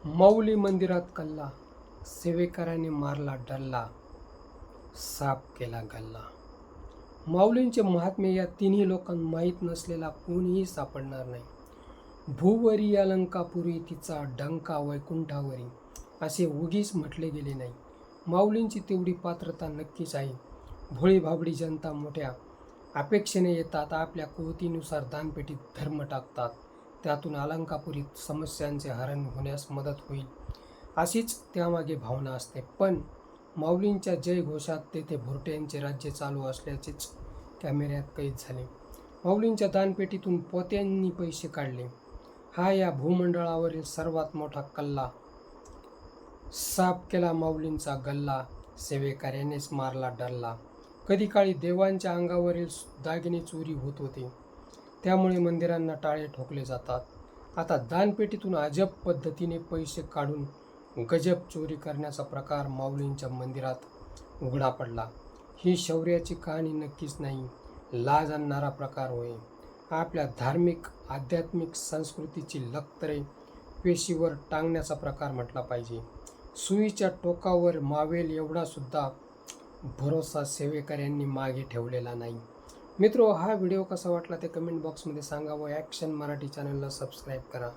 माऊली मंदिरात कल्ला, सेवेकरांनी मारला डल्ला, साफ केला गल्ला. माऊलींचे महात्म्य या तिन्ही लोकांना माहीत नसलेला कोणीही सापडणार नाही. भूवरी अलंकापुरी तिचा डंका वैकुंठावरी, असे उगीच म्हटले गेले नाही. माऊलींची तेवढी पात्रता नक्कीच आहे. भोळी भाबडी जनता मोठ्या अपेक्षेने येतात, आपल्या कुवतीनुसार दानपेटीत धर्म टाकतात. त्यातून अलंकापुरीत समस्यांचे हरण होण्यास मदत होईल अशीच त्यामागे भावना असते. पण माऊलींच्या जयघोषात तेथे भुरट्यांचे राज्य चालू असल्याचेच कॅमेऱ्यात कैद झाले. माऊलींच्या दानपेटीतून पोत्यांनी पैसे काढले. हा या भूमंडळावरील सर्वात मोठा कल्ला. साफ केला माऊलींचा गल्ला, सेवेकऱ्यानेच मारला डल्ला. कधी काळी देवांच्या अंगावरील दागिने चोरी होत होते, त्यामुळे मंदिरांना टाळे ठोकले जातात. आता दानपेटीतून अजब पद्धतीने पैसे काढून गजब चोरी करण्याचा प्रकार माऊलींच्या मंदिरात उघडा पडला. ही शौर्याची कहाणी नक्कीच नाही, लाज आणणारा प्रकार होय. आपल्या धार्मिक आध्यात्मिक संस्कृतीची लक्तरे पेशीवर टांगण्याचा प्रकार म्हटला पाहिजे. सुईच्या टोकावर मावेल एवढा सुद्धा भरोसा सेवेकऱ्यांनी मागे ठेवलेला नाही. मित्रो, हा व्हिडिओ कसा वाटला ते कमेंट बॉक्समध्ये सांगा व ॲक्शन मराठी चॅनलला सबस्क्राईब करा.